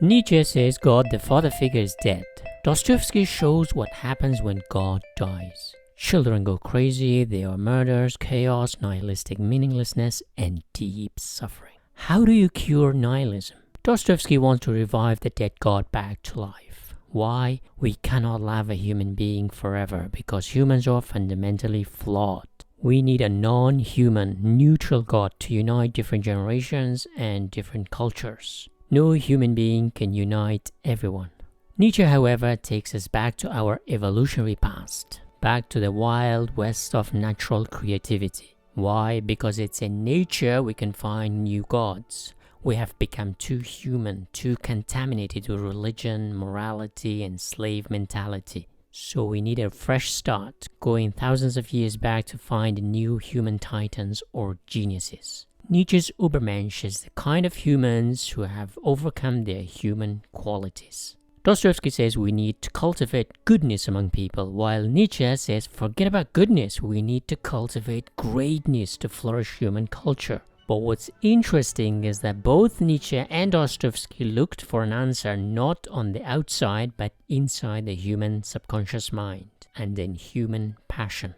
Nietzsche says God the father figure is dead. Dostoevsky shows what happens when God dies. Children go crazy, there are murders, chaos, nihilistic meaninglessness, and deep suffering. How do you cure nihilism? Dostoevsky wants to revive the dead God back to life. Why? We cannot love a human being forever because humans are fundamentally flawed. We need a non-human, neutral God to unite different generations and different cultures. No human being can unite everyone. Nietzsche, however, takes us back to our evolutionary past, back to the wild west of natural creativity. Why? Because it's in nature we can find new gods. We have become too human, too contaminated with religion, morality, and slave mentality. So we need a fresh start, going thousands of years back to find new human titans or geniuses. Nietzsche's Übermensch is the kind of humans who have overcome their human qualities. Dostoevsky says we need to cultivate goodness among people, while Nietzsche says forget about goodness, we need to cultivate greatness to flourish human culture. But what's interesting is that both Nietzsche and Dostoevsky looked for an answer not on the outside but inside the human subconscious mind and in human passion.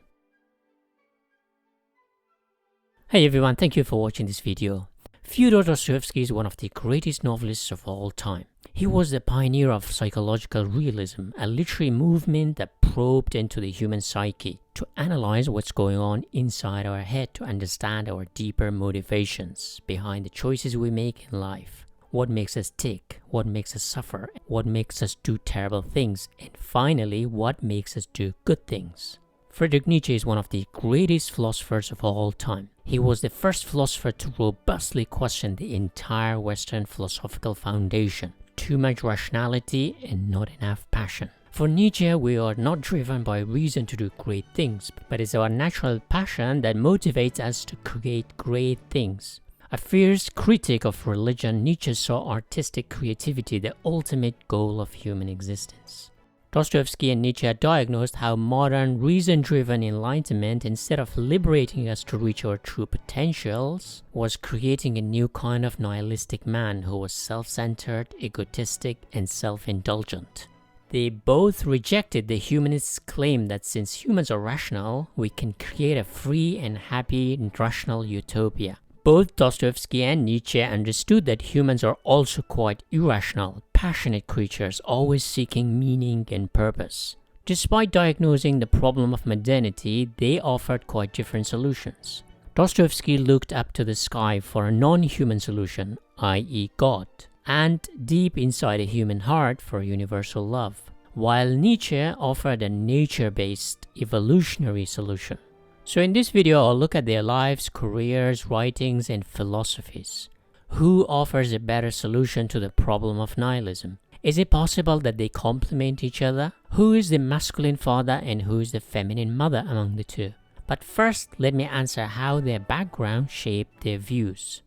Hey everyone, thank you for watching this video. Fyodor Dostoevsky is one of the greatest novelists of all time. He was the pioneer of psychological realism, a literary movement that probed into the human psyche to analyze what's going on inside our head to understand our deeper motivations behind the choices we make in life. What makes us tick, what makes us suffer, what makes us do terrible things, and finally, what makes us do good things. Friedrich Nietzsche is one of the greatest philosophers of all time. He was the first philosopher to robustly question the entire Western philosophical foundation. Too much rationality and not enough passion. For Nietzsche, we are not driven by reason to do great things, but it's our natural passion that motivates us to create great things. A fierce critic of religion, Nietzsche saw artistic creativity the ultimate goal of human existence. Dostoevsky and Nietzsche diagnosed how modern, reason-driven enlightenment, instead of liberating us to reach our true potentials, was creating a new kind of nihilistic man who was self-centered, egotistic, and self-indulgent. They both rejected the humanists' claim that since humans are rational, we can create a free and happy and rational utopia. Both Dostoevsky and Nietzsche understood that humans are also quite irrational, passionate creatures always seeking meaning and purpose. Despite diagnosing the problem of modernity, they offered quite different solutions. Dostoevsky looked up to the sky for a non-human solution, i.e. God, and deep inside a human heart for universal love, while Nietzsche offered a nature-based, evolutionary solution. So in this video, I'll look at their lives, careers, writings, and philosophies. Who offers a better solution to the problem of nihilism? Is it possible that they complement each other? Who is the masculine father and who is the feminine mother among the two? But first, let me answer how their background shaped their views.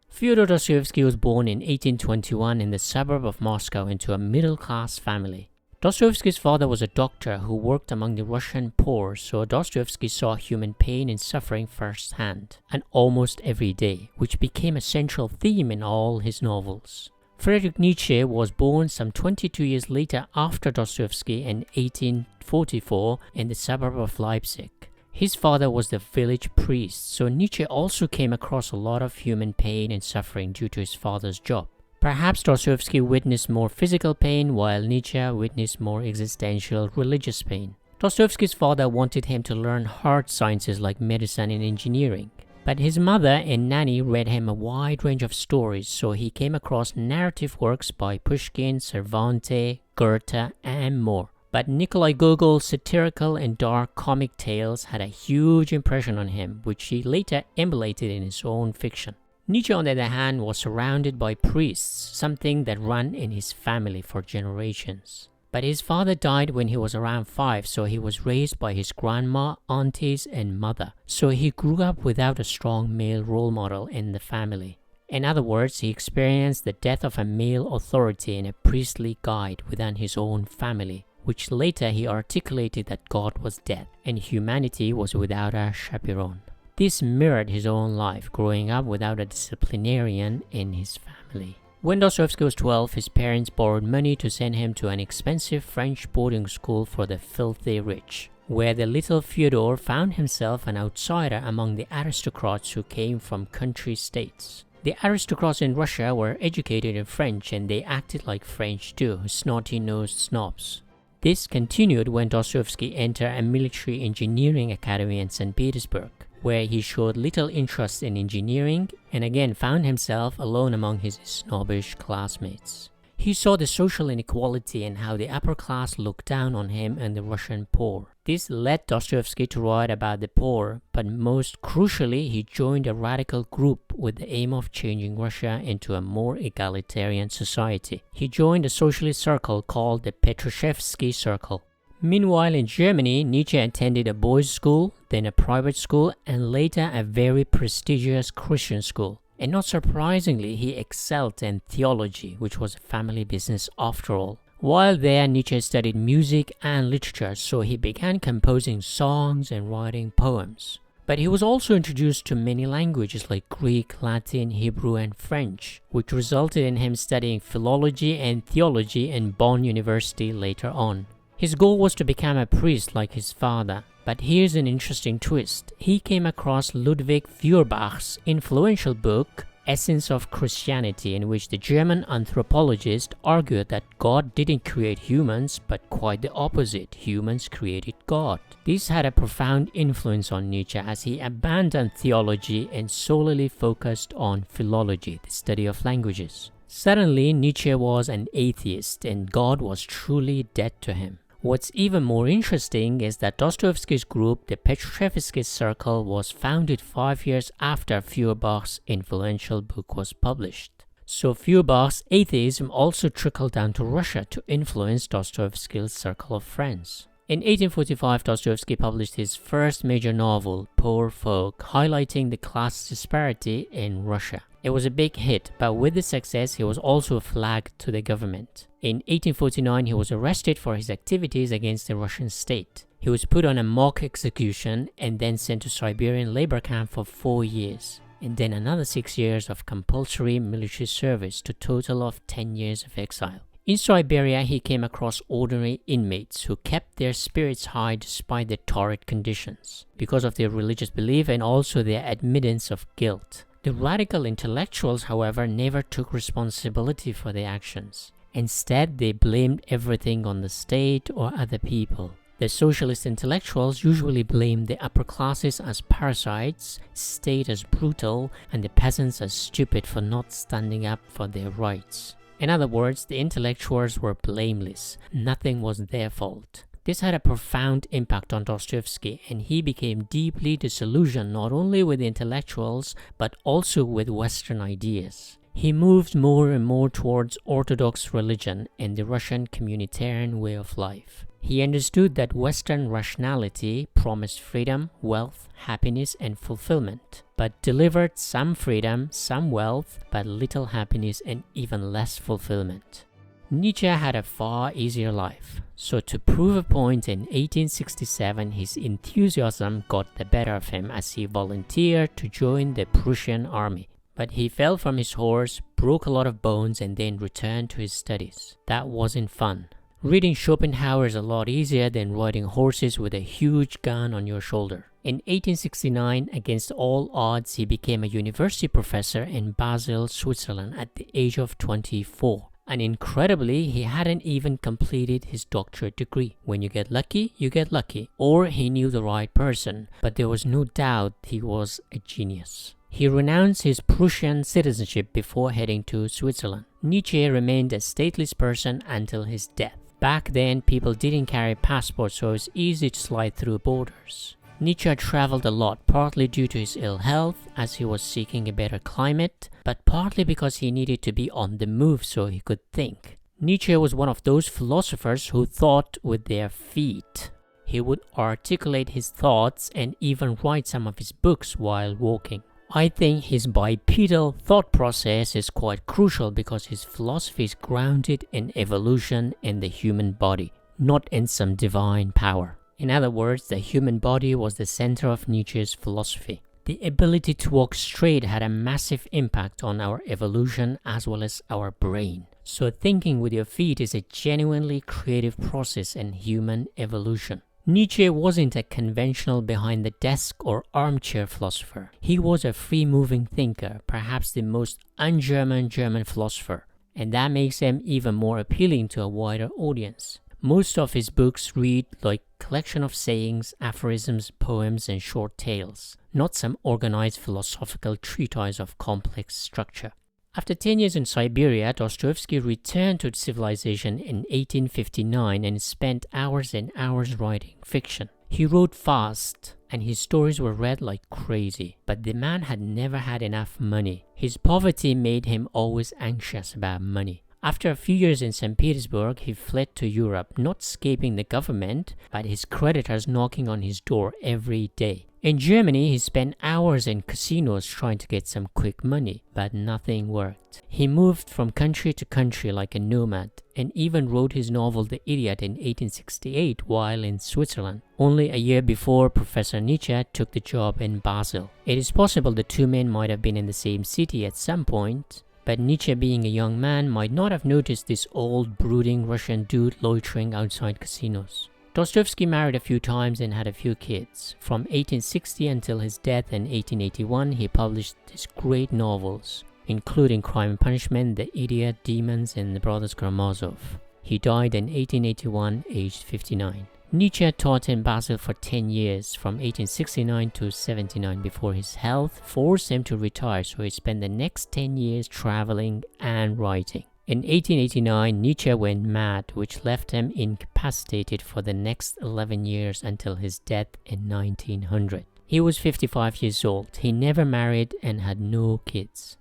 Fyodor Dostoevsky was born in 1821 in the suburb of Moscow into a middle-class family. Dostoevsky's father was a doctor who worked among the Russian poor, so Dostoevsky saw human pain and suffering firsthand, and almost every day, which became a central theme in all his novels. Friedrich Nietzsche was born some 22 years later after Dostoevsky in 1844 in the suburb of Leipzig. His father was the village priest, so Nietzsche also came across a lot of human pain and suffering due to his father's job. Perhaps Dostoevsky witnessed more physical pain, while Nietzsche witnessed more existential religious pain. Dostoevsky's father wanted him to learn hard sciences like medicine and engineering, but his mother and nanny read him a wide range of stories, so he came across narrative works by Pushkin, Cervantes, Goethe, and more. But Nikolai Gogol's satirical and dark comic tales had a huge impression on him, which he later emulated in his own fiction. Nietzsche, on the other hand, was surrounded by priests, something that ran in his family for generations. But his father died when he was around 5, so he was raised by his grandma, aunties, and mother. So he grew up without a strong male role model in the family. In other words, he experienced the death of a male authority and a priestly guide within his own family, which later he articulated that God was dead and humanity was without a chaperone. This mirrored his own life, growing up without a disciplinarian in his family. When Dostoevsky was 12, his parents borrowed money to send him to an expensive French boarding school for the filthy rich, where the little Fyodor found himself an outsider among the aristocrats who came from country states. The aristocrats in Russia were educated in French and they acted like French too, snotty-nosed snobs. This continued when Dostoevsky entered a military engineering academy in St. Petersburg, where he showed little interest in engineering and again found himself alone among his snobbish classmates. He saw the social inequality and how the upper class looked down on him and the Russian poor. This led Dostoevsky to write about the poor, but most crucially, he joined a radical group with the aim of changing Russia into a more egalitarian society. He joined a socialist circle called the Petrushevsky Circle. Meanwhile, in Germany, Nietzsche attended a boys' school, then a private school, and later a very prestigious Christian school. And not surprisingly, he excelled in theology, which was a family business after all. While there, Nietzsche studied music and literature, so he began composing songs and writing poems. But he was also introduced to many languages like Greek, Latin, Hebrew, and French, which resulted in him studying philology and theology in Bonn University later on. His goal was to become a priest like his father. But here's an interesting twist. He came across Ludwig Feuerbach's influential book, Essence of Christianity, in which the German anthropologist argued that God didn't create humans, but quite the opposite, humans created God. This had a profound influence on Nietzsche as he abandoned theology and solely focused on philology, the study of languages. Suddenly, Nietzsche was an atheist and God was truly dead to him. What's even more interesting is that Dostoevsky's group, the Petrushevsky Circle, was founded 5 years after Feuerbach's influential book was published. So Feuerbach's atheism also trickled down to Russia to influence Dostoevsky's circle of friends. In 1845, Dostoevsky published his first major novel, Poor Folk, highlighting the class disparity in Russia. It was a big hit, but with the success, he was also flagged to the government. In 1849, he was arrested for his activities against the Russian state. He was put on a mock execution and then sent to Siberian labor camp for 4 years, and then another 6 years of compulsory military service to a total of 10 years of exile. In Siberia, he came across ordinary inmates who kept their spirits high despite the torrid conditions, because of their religious belief and also their admittance of guilt. The radical intellectuals, however, never took responsibility for their actions. Instead, they blamed everything on the state or other people. The socialist intellectuals usually blamed the upper classes as parasites, state as brutal, and the peasants as stupid for not standing up for their rights. In other words, the intellectuals were blameless. Nothing was their fault. This had a profound impact on Dostoevsky, and he became deeply disillusioned not only with the intellectuals, but also with Western ideas. He moved more and more towards Orthodox religion and the Russian communitarian way of life. He understood that Western rationality promised freedom, wealth, happiness, and fulfillment, but delivered some freedom, some wealth, but little happiness and even less fulfillment. Nietzsche had a far easier life, so to prove a point in 1867, his enthusiasm got the better of him as he volunteered to join the Prussian army. But he fell from his horse, broke a lot of bones, and then returned to his studies. That wasn't fun. Reading Schopenhauer is a lot easier than riding horses with a huge gun on your shoulder. In 1869, against all odds, he became a university professor in Basel, Switzerland at the age of 24. And incredibly, he hadn't even completed his doctorate degree. When you get lucky, you get lucky. Or he knew the right person, but there was no doubt he was a genius. He renounced his Prussian citizenship before heading to Switzerland. Nietzsche remained a stateless person until his death. Back then, people didn't carry passports, so it was easy to slide through borders. Nietzsche traveled a lot, partly due to his ill health, as he was seeking a better climate, but partly because he needed to be on the move so he could think. Nietzsche was one of those philosophers who thought with their feet. He would articulate his thoughts and even write some of his books while walking. I think his bipedal thought process is quite crucial because his philosophy is grounded in evolution in the human body, not in some divine power. In other words, the human body was the center of Nietzsche's philosophy. The ability to walk straight had a massive impact on our evolution as well as our brain. So thinking with your feet is a genuinely creative process in human evolution. Nietzsche wasn't a conventional behind-the-desk or armchair philosopher. He was a free-moving thinker, perhaps the most un-German German philosopher, and that makes him even more appealing to a wider audience. Most of his books read like a collection of sayings, aphorisms, poems, and short tales, not some organized philosophical treatise of complex structure. After 10 years in Siberia, Dostoevsky returned to civilization in 1859 and spent hours and hours writing fiction. He wrote fast, and his stories were read like crazy, but the man had never had enough money. His poverty made him always anxious about money. After a few years in St. Petersburg, he fled to Europe, not escaping the government, but his creditors knocking on his door every day. In Germany, he spent hours in casinos trying to get some quick money, but nothing worked. He moved from country to country like a nomad, and even wrote his novel The Idiot in 1868 while in Switzerland, only a year before Professor Nitsche took the job in Basel. It is possible the two men might have been in the same city at some point, but Nietzsche, being a young man, might not have noticed this old, brooding Russian dude loitering outside casinos. Dostoevsky married a few times and had a few kids. From 1860 until his death in 1881, he published his great novels, including Crime and Punishment, The Idiot, Demons, and The Brothers Karamazov. He died in 1881, aged 59. Nietzsche taught in Basel for 10 years, from 1869 to 79, before his health forced him to retire, so he spent the next 10 years traveling and writing. In 1889, Nietzsche went mad, which left him incapacitated for the next 11 years until his death in 1900. He was 55 years old. He never married and had no kids.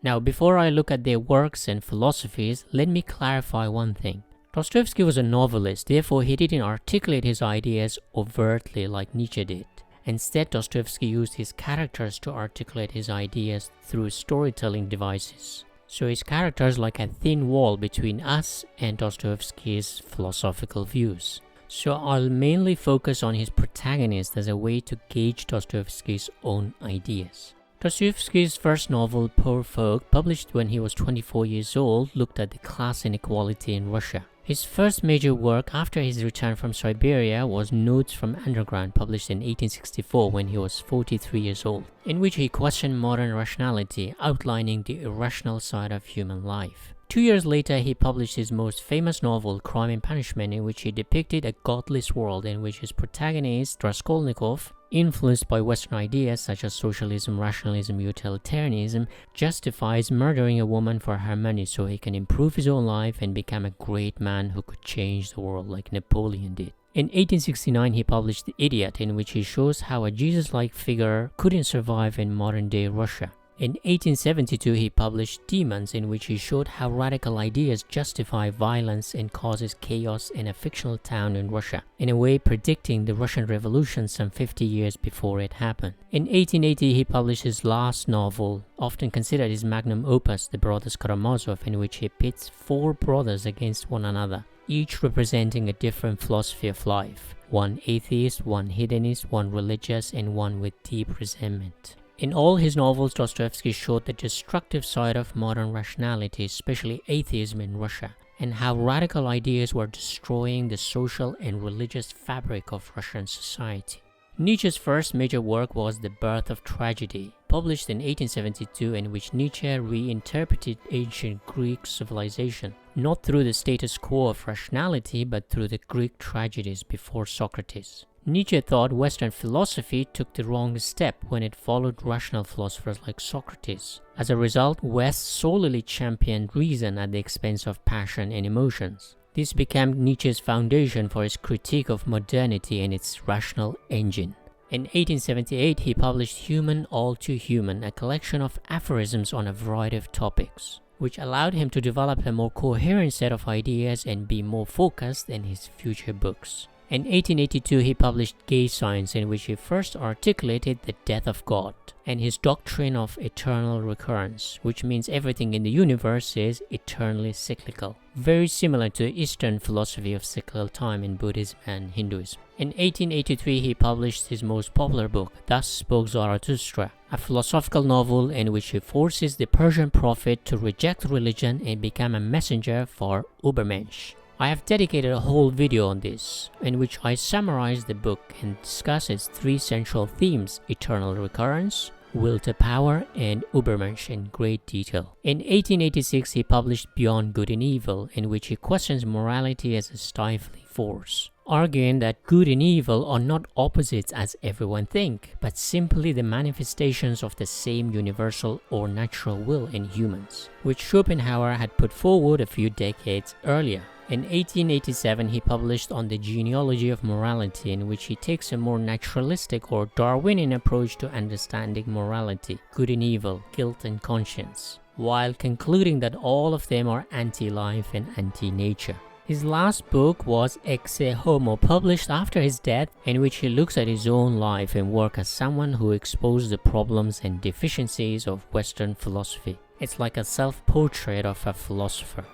Now, before I look at their works and philosophies, let me clarify one thing. Dostoevsky was a novelist, therefore he didn't articulate his ideas overtly like Nietzsche did. Instead, Dostoevsky used his characters to articulate his ideas through storytelling devices. So his characters are like a thin wall between us and Dostoevsky's philosophical views. So I'll mainly focus on his protagonist as a way to gauge Dostoevsky's own ideas. Dostoevsky's first novel, Poor Folk, published when he was 24 years old, looked at the class inequality in Russia. His first major work after his return from Siberia was Notes from Underground, published in 1864 when he was 43 years old, in which he questioned modern rationality, outlining the irrational side of human life. 2 years later, he published his most famous novel, Crime and Punishment, in which he depicted a godless world in which his protagonist, Raskolnikov, influenced by Western ideas such as socialism, rationalism, utilitarianism, justifies murdering a woman for her money so he can improve his own life and become a great man who could change the world like Napoleon did. In 1869, he published The Idiot, in which he shows how a Jesus-like figure couldn't survive in modern-day Russia. In 1872, he published Demons, in which he showed how radical ideas justify violence and causes chaos in a fictional town in Russia, in a way predicting the Russian Revolution some 50 years before it happened. In 1880, he published his last novel, often considered his magnum opus, The Brothers Karamazov, in which he pits 4 brothers against one another, each representing a different philosophy of life. One atheist, one hedonist, one religious, and one with deep resentment. In all his novels, Dostoevsky showed the destructive side of modern rationality, especially atheism in Russia, and how radical ideas were destroying the social and religious fabric of Russian society. Nietzsche's first major work was The Birth of Tragedy, published in 1872, in which Nietzsche reinterpreted ancient Greek civilization, not through the status quo of rationality, but through the Greek tragedies before Socrates. Nietzsche thought Western philosophy took the wrong step when it followed rational philosophers like Socrates. As a result, West solely championed reason at the expense of passion and emotions. This became Nietzsche's foundation for his critique of modernity and its rational engine. In 1878, he published Human All Too Human, a collection of aphorisms on a variety of topics, which allowed him to develop a more coherent set of ideas and be more focused in his future books. In 1882, he published Gay Science, in which he first articulated the death of God and his doctrine of eternal recurrence, which means everything in the universe is eternally cyclical, very similar to the Eastern philosophy of cyclical time in Buddhism and Hinduism. In 1883, he published his most popular book, Thus Spoke Zarathustra, a philosophical novel in which he forces the Persian prophet to reject religion and become a messenger for Übermensch. I have dedicated a whole video on this, in which I summarize the book and discuss its three central themes: eternal recurrence, will to power, and Übermensch in great detail. In 1886, he published Beyond Good and Evil, in which he questions morality as a stifling force, arguing that good and evil are not opposites as everyone thinks, but simply the manifestations of the same universal or natural will in humans, which Schopenhauer had put forward a few decades earlier. In 1887, he published On the Genealogy of Morality, in which he takes a more naturalistic or Darwinian approach to understanding morality, good and evil, guilt and conscience, while concluding that all of them are anti-life and anti-nature. His last book was Ex Homo, published after his death, in which he looks at his own life and work as someone who exposed the problems and deficiencies of Western philosophy. It's like a self-portrait of a philosopher.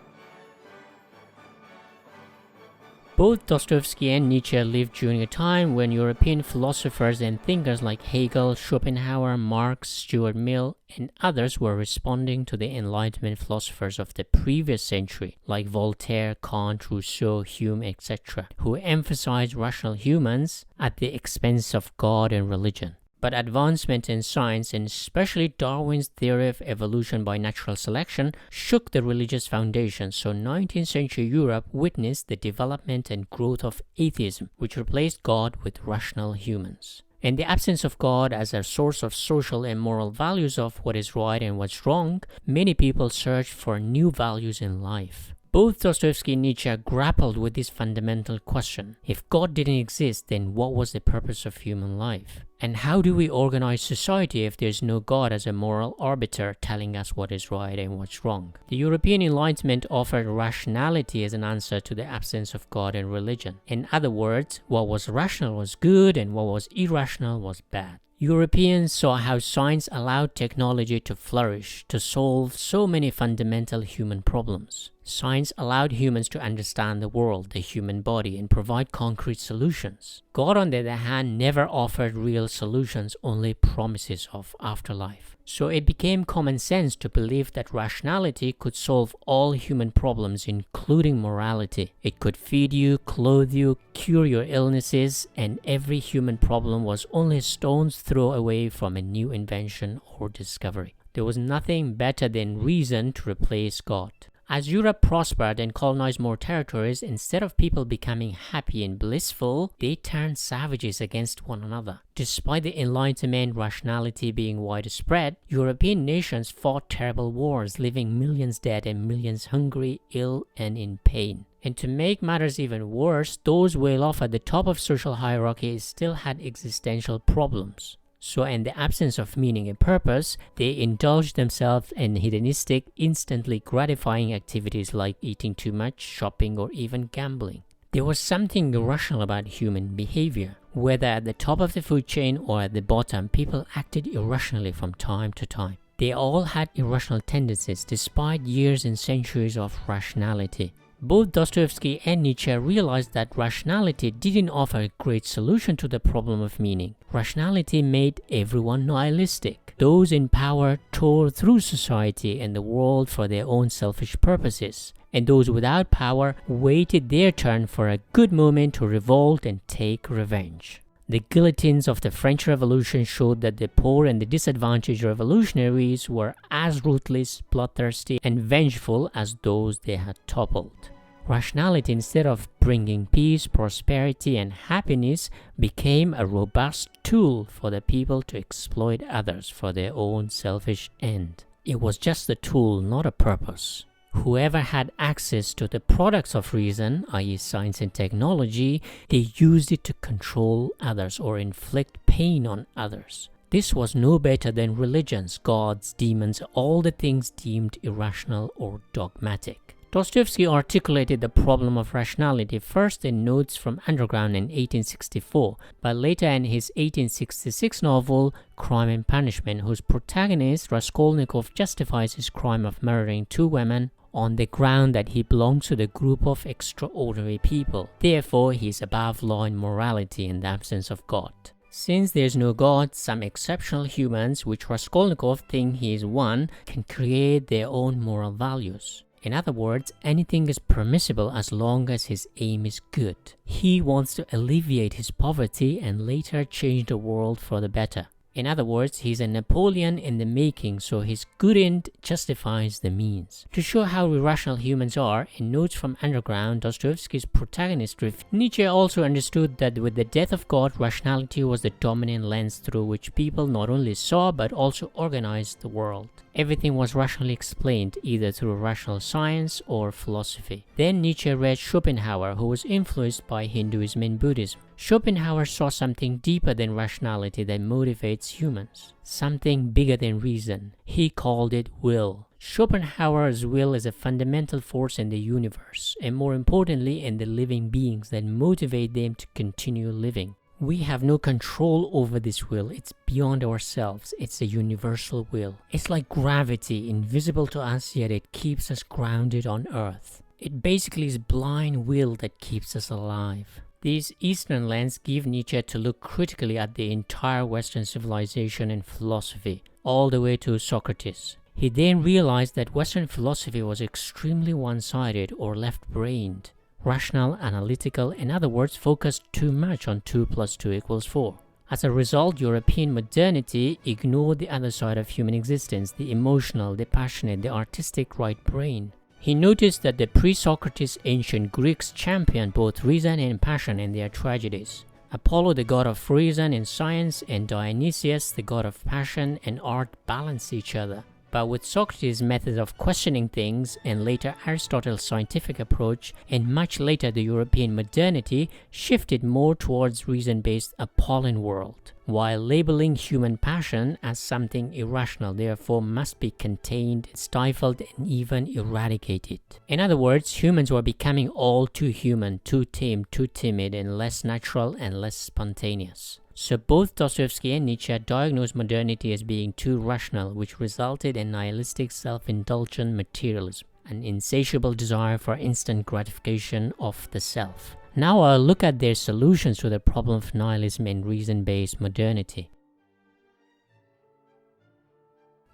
Both Dostoevsky and Nietzsche lived during a time when European philosophers and thinkers like Hegel, Schopenhauer, Marx, Stuart Mill, and others were responding to the Enlightenment philosophers of the previous century, like Voltaire, Kant, Rousseau, Hume, etc., who emphasized rational humans at the expense of God and religion. But advancement in science, and especially Darwin's theory of evolution by natural selection, shook the religious foundations, so 19th century Europe witnessed the development and growth of atheism, which replaced God with rational humans. In the absence of God as a source of social and moral values of what is right and what's wrong, many people searched for new values in life. Both Dostoevsky and Nietzsche grappled with this fundamental question. If God didn't exist, then what was the purpose of human life? And how do we organize society if there's no God as a moral arbiter telling us what is right and what's wrong? The European Enlightenment offered rationality as an answer to the absence of God and religion. In other words, what was rational was good and what was irrational was bad. Europeans saw how science allowed technology to flourish to solve so many fundamental human problems. Science allowed humans to understand the world, the human body, and provide concrete solutions. God, on the other hand, never offered real solutions, only promises of afterlife. So it became common sense to believe that rationality could solve all human problems, including morality. It could feed you, clothe you, cure your illnesses, and every human problem was only a stone's throw away from a new invention or discovery. There was nothing better than reason to replace God. As Europe prospered and colonized more territories, instead of people becoming happy and blissful, they turned savages against one another. Despite the Enlightenment rationality being widespread, European nations fought terrible wars, leaving millions dead and millions hungry, ill, and in pain. And to make matters even worse, those well off at the top of social hierarchy still had existential problems. So in the absence of meaning and purpose, they indulged themselves in hedonistic, instantly gratifying activities like eating too much, shopping, or even gambling. There was something irrational about human behavior. Whether at the top of the food chain or at the bottom, people acted irrationally from time to time. They all had irrational tendencies despite years and centuries of rationality. Both Dostoevsky and Nietzsche realized that rationality didn't offer a great solution to the problem of meaning. Rationality made everyone nihilistic. Those in power tore through society and the world for their own selfish purposes, and those without power waited their turn for a good moment to revolt and take revenge. The guillotines of the French Revolution showed that the poor and the disadvantaged revolutionaries were as ruthless, bloodthirsty, and vengeful as those they had toppled. Rationality, instead of bringing peace, prosperity, and happiness, became a robust tool for the people to exploit others for their own selfish end. It was just a tool, not a purpose. Whoever had access to the products of reason, i.e. science and technology, they used it to control others or inflict pain on others. This was no better than religions, gods, demons, all the things deemed irrational or dogmatic. Dostoevsky articulated the problem of rationality first in Notes from Underground in 1864, but later in his 1866 novel Crime and Punishment, whose protagonist Raskolnikov justifies his crime of murdering 2 women on the ground that he belongs to the group of extraordinary people. Therefore, he is above law and morality in the absence of God. Since there is no God, some exceptional humans, which Raskolnikov thinks he is one, can create their own moral values. In other words, anything is permissible as long as his aim is good. He wants to alleviate his poverty and later change the world for the better. In other words, he's a Napoleon in the making, so his good end justifies the means. To show how irrational humans are, in Notes from Underground, Dostoevsky's protagonist Nietzsche also understood that with the death of God, rationality was the dominant lens through which people not only saw but also organized the world. Everything was rationally explained, either through rational science or philosophy. Then Nietzsche read Schopenhauer, who was influenced by Hinduism and Buddhism. Schopenhauer saw something deeper than rationality that motivates humans, something bigger than reason. He called it will. Schopenhauer's will is a fundamental force in the universe, and more importantly in the living beings that motivate them to continue living. We have no control over this will. It's beyond ourselves. It's a universal will. It's like gravity, invisible to us, yet it keeps us grounded on earth. It basically is blind will that keeps us alive. These Eastern lens give Nietzsche to look critically at the entire Western civilization and philosophy, all the way to Socrates. He then realized that Western philosophy was extremely one-sided or left-brained. Rational, analytical, in other words, focused too much on 2 + 2 = 4. As a result, European modernity ignored the other side of human existence, the emotional, the passionate, the artistic right brain. He noticed that the pre-Socrates ancient Greeks championed both reason and passion in their tragedies. Apollo, the god of reason and science, and Dionysius, the god of passion and art, balance each other. But with Socrates' method of questioning things, and later Aristotle's scientific approach, and much later the European modernity shifted more towards reason-based Apollon world, while labeling human passion as something irrational, therefore must be contained, stifled, and even eradicated. In other words, humans were becoming all too human, too tame, too timid, and less natural and less spontaneous. So both Dostoevsky and Nietzsche diagnosed modernity as being too rational, which resulted in nihilistic self-indulgent materialism, an insatiable desire for instant gratification of the self. Now I'll look at their solutions to the problem of nihilism and reason-based modernity.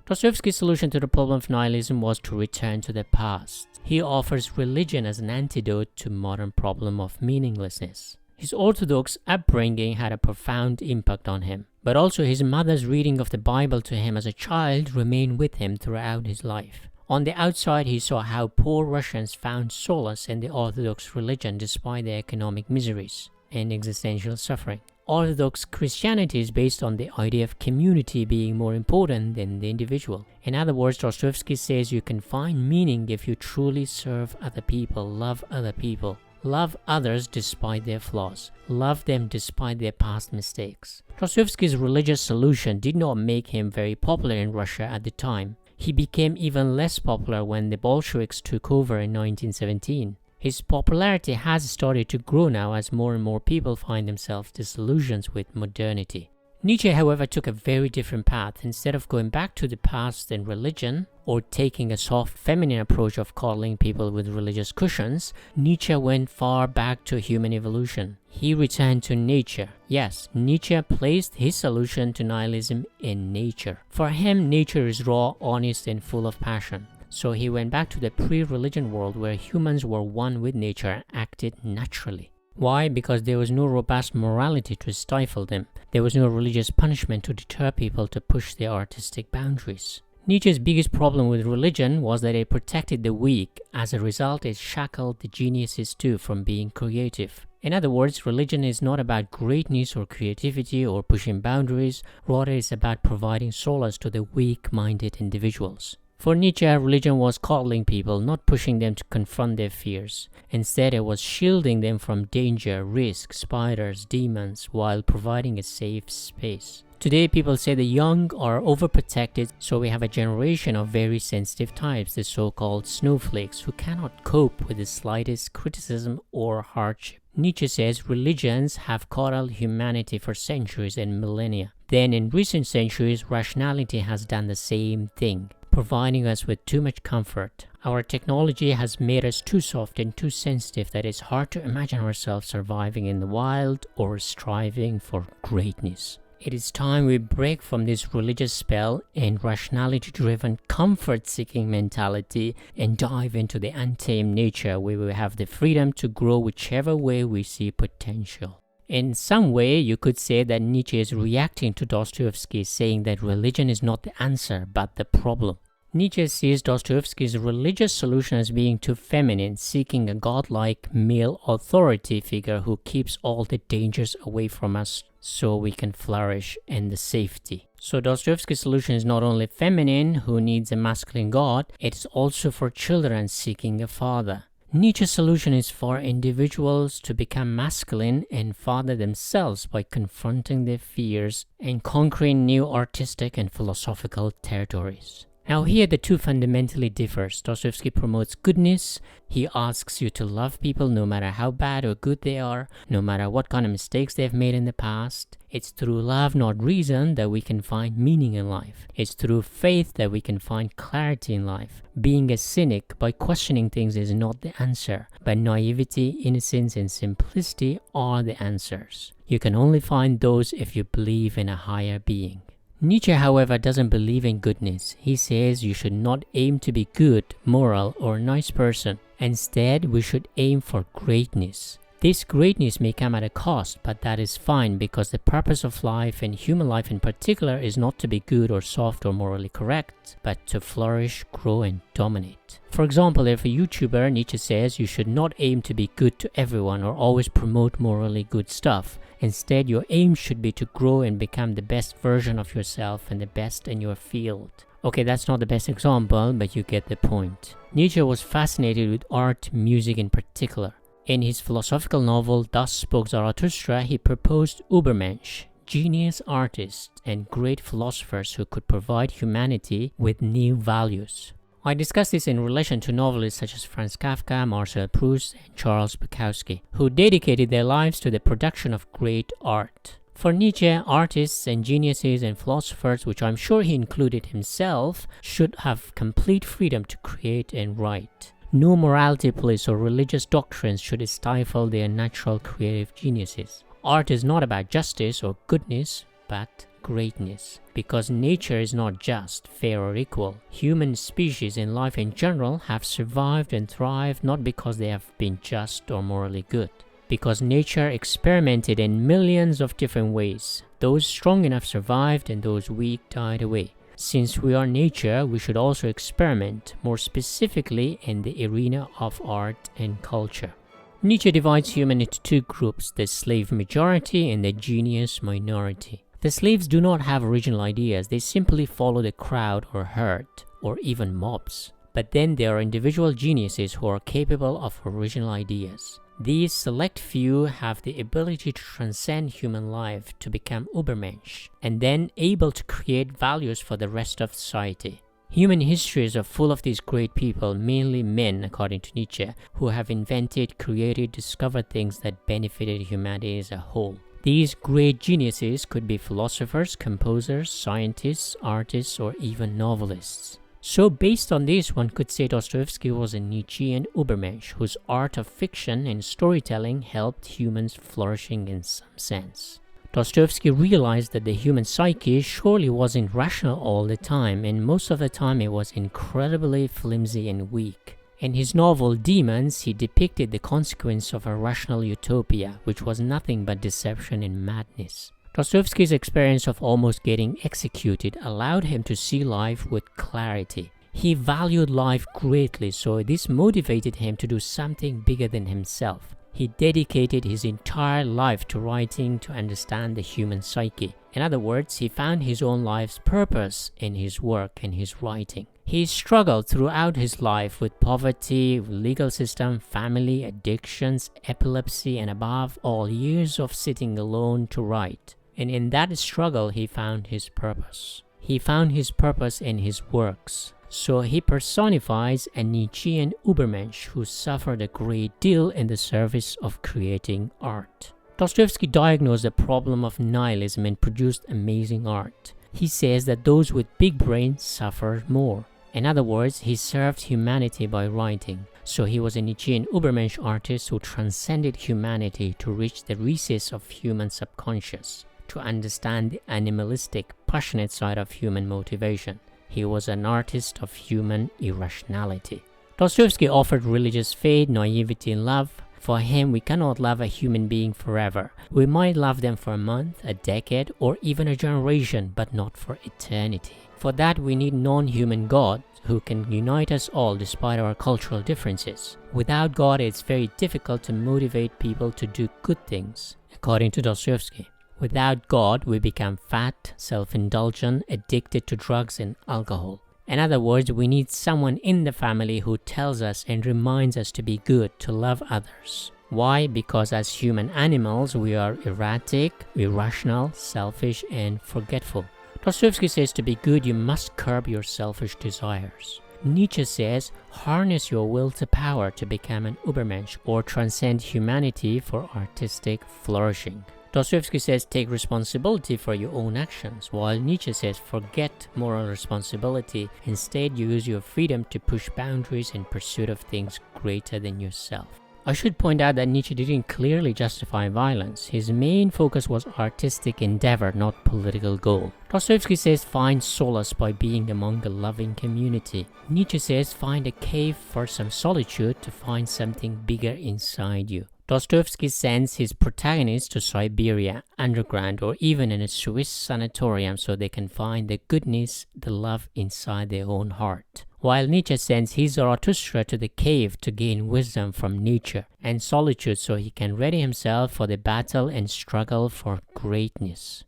Dostoevsky's solution to the problem of nihilism was to return to the past. He offers religion as an antidote to modern problem of meaninglessness. His Orthodox upbringing had a profound impact on him, but also his mother's reading of the Bible to him as a child remained with him throughout his life. On the outside, he saw how poor Russians found solace in the Orthodox religion despite their economic miseries and existential suffering. Orthodox Christianity is based on the idea of community being more important than the individual. In other words, Dostoevsky says you can find meaning if you truly serve other people, love other people. Love others despite their flaws. Love them despite their past mistakes. Dostoevsky's religious solution did not make him very popular in Russia at the time. He became even less popular when the Bolsheviks took over in 1917. His popularity has started to grow now as more and more people find themselves disillusioned with modernity. Nietzsche, however, took a very different path. Instead of going back to the past and religion, or taking a soft feminine approach of coddling people with religious cushions, Nietzsche went far back to human evolution. He returned to nature. Yes, Nietzsche placed his solution to nihilism in nature. For him, nature is raw, honest, and full of passion. So he went back to the pre-religion world where humans were one with nature and acted naturally. Why? Because there was no robust morality to stifle them. There was no religious punishment to deter people to push their artistic boundaries. Nietzsche's biggest problem with religion was that it protected the weak. As a result, it shackled the geniuses too from being creative. In other words, religion is not about greatness or creativity or pushing boundaries, rather it's about providing solace to the weak-minded individuals. For Nietzsche, religion was coddling people, not pushing them to confront their fears. Instead, it was shielding them from danger, risk, spiders, demons, while providing a safe space. Today, people say the young are overprotected, so we have a generation of very sensitive types, the so-called snowflakes, who cannot cope with the slightest criticism or hardship. Nietzsche says religions have coddled humanity for centuries and millennia. Then, in recent centuries, rationality has done the same thing, providing us with too much comfort. Our technology has made us too soft and too sensitive that it's hard to imagine ourselves surviving in the wild or striving for greatness. It is time we break from this religious spell and rationality-driven, comfort-seeking mentality and dive into the untamed nature where we have the freedom to grow whichever way we see potential. In some way, you could say that Nietzsche is reacting to Dostoevsky, saying that religion is not the answer but the problem. Nietzsche sees Dostoevsky's religious solution as being too feminine, seeking a godlike male authority figure who keeps all the dangers away from us so we can flourish in the safety. So Dostoevsky's solution is not only feminine, who needs a masculine god, it's also for children seeking a father. Nietzsche's solution is for individuals to become masculine and father themselves by confronting their fears and conquering new artistic and philosophical territories. Now here the two fundamentally differ. Dostoevsky promotes goodness. He asks you to love people no matter how bad or good they are, no matter what kind of mistakes they've made in the past. It's through love, not reason, that we can find meaning in life. It's through faith that we can find clarity in life. Being a cynic by questioning things is not the answer, but naivety, innocence, and simplicity are the answers. You can only find those if you believe in a higher being. Nietzsche, however, doesn't believe in goodness. He says you should not aim to be good, moral, or nice person. Instead, we should aim for greatness. This greatness may come at a cost, but that is fine because the purpose of life, and human life in particular, is not to be good or soft or morally correct, but to flourish, grow, and dominate. For example, if a YouTuber, Nietzsche says you should not aim to be good to everyone or always promote morally good stuff. Instead, your aim should be to grow and become the best version of yourself and the best in your field. Okay, that's not the best example, but you get the point. Nietzsche was fascinated with art, music in particular. In his philosophical novel Thus Spoke Zarathustra, he proposed Übermensch, genius artists and great philosophers who could provide humanity with new values. I discussed this in relation to novelists such as Franz Kafka, Marcel Proust, and Charles Bukowski, who dedicated their lives to the production of great art. For Nietzsche, artists and geniuses and philosophers, which I'm sure he included himself, should have complete freedom to create and write. No morality police or religious doctrines should stifle their natural creative geniuses. Art is not about justice or goodness, but greatness. Because nature is not just, fair or equal. Human species and life in general have survived and thrived not because they have been just or morally good. Because nature experimented in millions of different ways. Those strong enough survived and those weak died away. Since we are nature, we should also experiment, more specifically in the arena of art and culture. Nietzsche divides humans into two groups, the slave majority and the genius minority. The slaves do not have original ideas, they simply follow the crowd or herd, or even mobs. But then there are individual geniuses who are capable of original ideas. These select few have the ability to transcend human life to become Übermensch, and then able to create values for the rest of society. Human histories are full of these great people, mainly men according to Nietzsche, who have invented, created, discovered things that benefited humanity as a whole. These great geniuses could be philosophers, composers, scientists, artists, or even novelists. So based on this, one could say Dostoevsky was a Nietzschean Übermensch whose art of fiction and storytelling helped humans flourishing in some sense. Dostoevsky realized that the human psyche surely wasn't rational all the time, and most of the time it was incredibly flimsy and weak. In his novel Demons, he depicted the consequence of a rational utopia, which was nothing but deception and madness. Dostoevsky's experience of almost getting executed allowed him to see life with clarity. He valued life greatly, so this motivated him to do something bigger than himself. He dedicated his entire life to writing to understand the human psyche. In other words, he found his own life's purpose in his work and his writing. He struggled throughout his life with poverty, legal system, family, addictions, epilepsy, and above all, years of sitting alone to write. And in that struggle, he found his purpose. He found his purpose in his works. So he personifies a Nietzschean Übermensch who suffered a great deal in the service of creating art. Dostoevsky diagnosed the problem of nihilism and produced amazing art. He says that those with big brains suffer more. In other words, he served humanity by writing. So he was a Nietzschean Übermensch artist who transcended humanity to reach the recess of human subconscious, to understand the animalistic, passionate side of human motivation. He was an artist of human irrationality. Dostoevsky offered religious faith, naivety, and love. For him, we cannot love a human being forever. We might love them for a month, a decade, or even a generation, but not for eternity. For that, we need non-human God who can unite us all despite our cultural differences. Without God, it's very difficult to motivate people to do good things, according to Dostoevsky. Without God, we become fat, self-indulgent, addicted to drugs and alcohol. In other words, we need someone in the family who tells us and reminds us to be good, to love others. Why? Because as human animals, we are erratic, irrational, selfish, and forgetful. Dostoevsky says to be good, you must curb your selfish desires. Nietzsche says, harness your will to power to become an Übermensch or transcend humanity for artistic flourishing. Dostoevsky says take responsibility for your own actions, while Nietzsche says forget moral responsibility. Instead, use your freedom to push boundaries in pursuit of things greater than yourself. I should point out that Nietzsche didn't clearly justify violence. His main focus was artistic endeavor, not political goal. Dostoevsky says find solace by being among a loving community. Nietzsche says find a cave for some solitude to find something bigger inside you. Dostoevsky sends his protagonists to Siberia, underground, or even in a Swiss sanatorium so they can find the goodness, the love inside their own heart. While Nietzsche sends his Zarathustra to the cave to gain wisdom from nature and solitude so he can ready himself for the battle and struggle for greatness.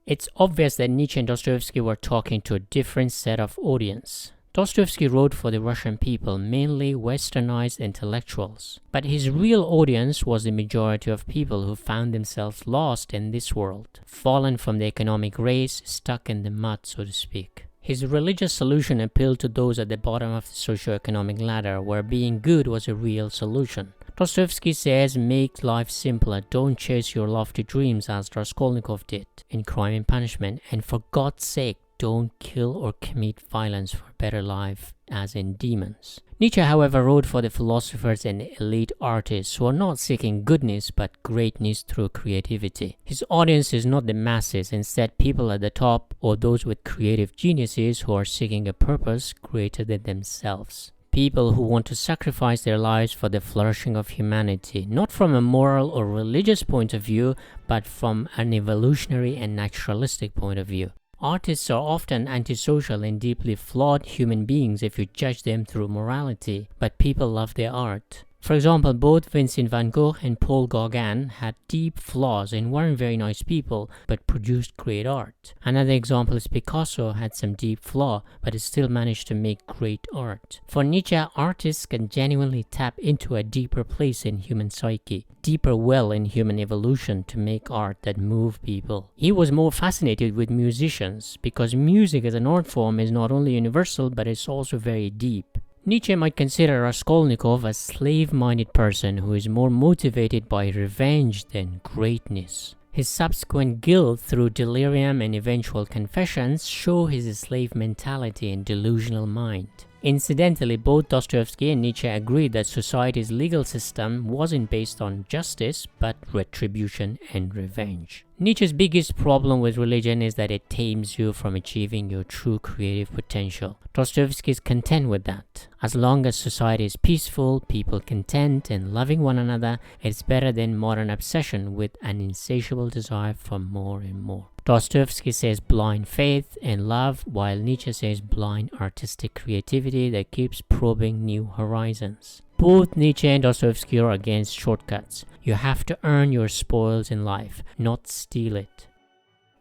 It's obvious that Nietzsche and Dostoevsky were talking to a different set of audience. Dostoevsky wrote for the Russian people, mainly westernized intellectuals. But his real audience was the majority of people who found themselves lost in this world, fallen from the economic race, stuck in the mud, so to speak. His religious solution appealed to those at the bottom of the socio-economic ladder, where being good was a real solution. Dostoevsky says, make life simpler, don't chase your lofty dreams as Raskolnikov did in Crime and Punishment, and for God's sake, don't kill or commit violence for a better life, as in Demons. Nietzsche, however, wrote for the philosophers and elite artists who are not seeking goodness but greatness through creativity. His audience is not the masses, instead people at the top or those with creative geniuses who are seeking a purpose greater than themselves. People who want to sacrifice their lives for the flourishing of humanity, not from a moral or religious point of view, but from an evolutionary and naturalistic point of view. Artists are often antisocial and deeply flawed human beings if you judge them through morality, but people love their art. For example, both Vincent van Gogh and Paul Gauguin had deep flaws and weren't very nice people, but produced great art. Another example is Picasso had some deep flaw, but still managed to make great art. For Nietzsche, artists can genuinely tap into a deeper place in human psyche, deeper well in human evolution to make art that move people. He was more fascinated with musicians, because music as an art form is not only universal, but it's also very deep. Nietzsche might consider Raskolnikov a slave-minded person who is more motivated by revenge than greatness. His subsequent guilt through delirium and eventual confessions show his slave mentality and delusional mind. Incidentally, both Dostoevsky and Nietzsche agreed that society's legal system wasn't based on justice, but retribution and revenge. Nietzsche's biggest problem with religion is that it tames you from achieving your true creative potential. Dostoevsky is content with that. As long as society is peaceful, people content and loving one another, it's better than modern obsession with an insatiable desire for more and more. Dostoevsky says blind faith and love, while Nietzsche says blind artistic creativity that keeps probing new horizons. Both Nietzsche and Dostoevsky are against shortcuts. You have to earn your spoils in life, not steal it.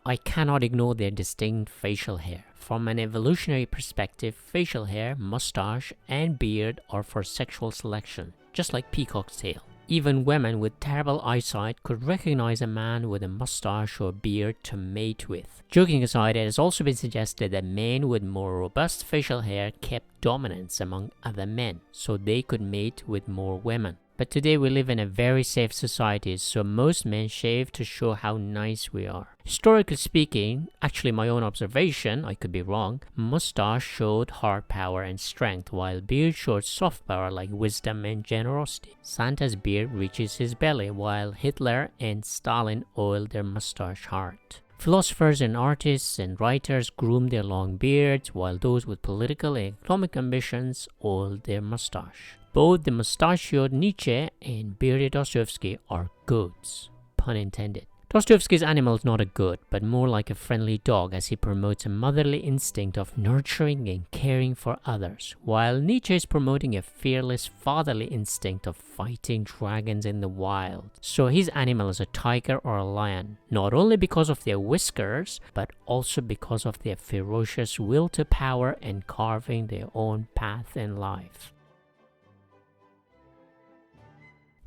I cannot ignore their distinct facial hair. From an evolutionary perspective, facial hair, mustache, and beard are for sexual selection, just like peacock's tail. Even women with terrible eyesight could recognize a man with a mustache or beard to mate with. Joking aside, it has also been suggested that men with more robust facial hair kept dominance among other men, so they could mate with more women. But today we live in a very safe society, so most men shave to show how nice we are. Historically speaking, actually my own observation, I could be wrong, mustache showed hard power and strength, while beard showed soft power like wisdom and generosity. Santa's beard reaches his belly, while Hitler and Stalin oiled their mustache hard. Philosophers and artists and writers groomed their long beards, while those with political and economic ambitions oiled their mustache. Both the mustachioed Nietzsche and bearded Dostoevsky are goats, pun intended. Dostoevsky's animal is not a goat, but more like a friendly dog, as he promotes a motherly instinct of nurturing and caring for others, while Nietzsche is promoting a fearless fatherly instinct of fighting dragons in the wild. So his animal is a tiger or a lion, not only because of their whiskers, but also because of their ferocious will to power and carving their own path in life.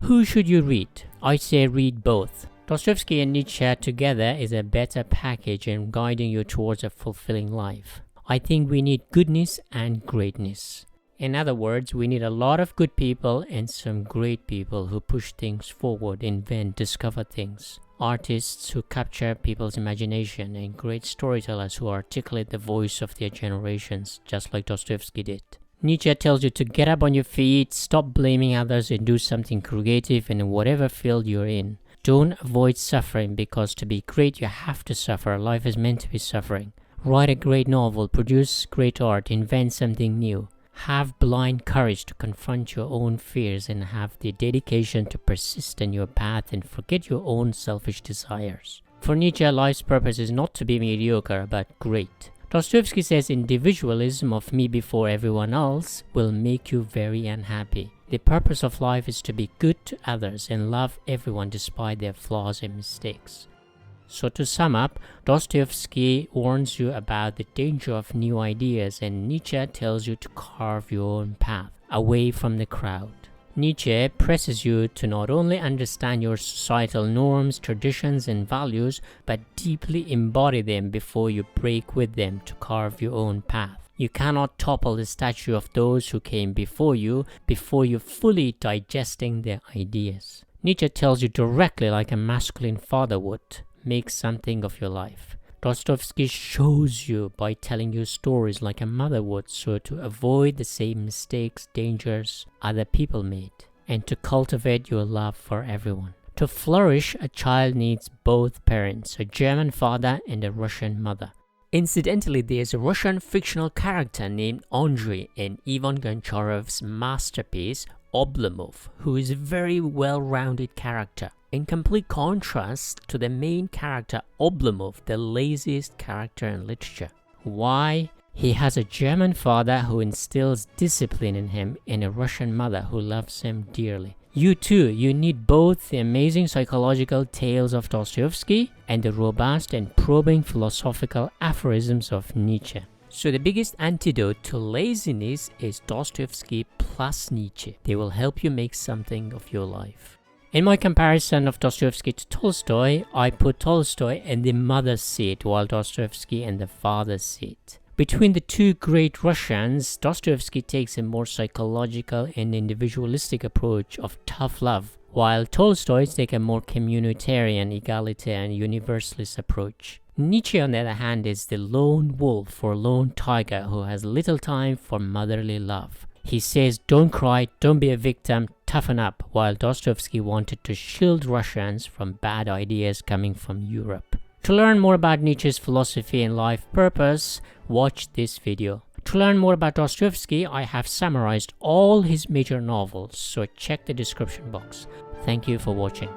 Who should you read? I say read both. Dostoevsky and Nietzsche together is a better package in guiding you towards a fulfilling life. I think we need goodness and greatness. In other words, we need a lot of good people and some great people who push things forward, invent, discover things. Artists who capture people's imagination, and great storytellers who articulate the voice of their generations, just like Dostoevsky did. Nietzsche tells you to get up on your feet, stop blaming others, and do something creative in whatever field you're in. Don't avoid suffering, because to be great you have to suffer. Life is meant to be suffering. Write a great novel, produce great art, invent something new. Have blind courage to confront your own fears, and have the dedication to persist in your path and forget your own selfish desires. For Nietzsche, life's purpose is not to be mediocre, but great. Dostoevsky says individualism of me before everyone else will make you very unhappy. The purpose of life is to be good to others and love everyone despite their flaws and mistakes. So to sum up, Dostoevsky warns you about the danger of new ideas, and Nietzsche tells you to carve your own path, away from the crowd. Nietzsche presses you to not only understand your societal norms, traditions, and values, but deeply embody them before you break with them to carve your own path. You cannot topple the statue of those who came before you fully digesting their ideas. Nietzsche tells you directly, like a masculine father would, make something of your life. Dostoevsky shows you by telling you stories like a mother would, so to avoid the same mistakes, dangers other people made, and to cultivate your love for everyone. To flourish, a child needs both parents, a German father and a Russian mother. Incidentally, there's a Russian fictional character named Andrei in Ivan Goncharov's masterpiece, Oblomov, who is a very well-rounded character. In complete contrast to the main character Oblomov, the laziest character in literature. Why? He has a German father who instills discipline in him and a Russian mother who loves him dearly. You too, you need both the amazing psychological tales of Dostoevsky and the robust and probing philosophical aphorisms of Nietzsche. So the biggest antidote to laziness is Dostoevsky plus Nietzsche. They will help you make something of your life. In my comparison of Dostoevsky to Tolstoy, I put Tolstoy in the mother's seat while Dostoevsky in the father's seat. Between the two great Russians, Dostoevsky takes a more psychological and individualistic approach of tough love, while Tolstoy takes a more communitarian, egalitarian, universalist approach. Nietzsche, on the other hand, is the lone wolf or lone tiger who has little time for motherly love. He says, don't cry, don't be a victim, toughen up, while Dostoevsky wanted to shield Russians from bad ideas coming from Europe. To learn more about Nietzsche's philosophy and life purpose, watch this video. To learn more about Dostoevsky, I have summarized all his major novels, so check the description box. Thank you for watching.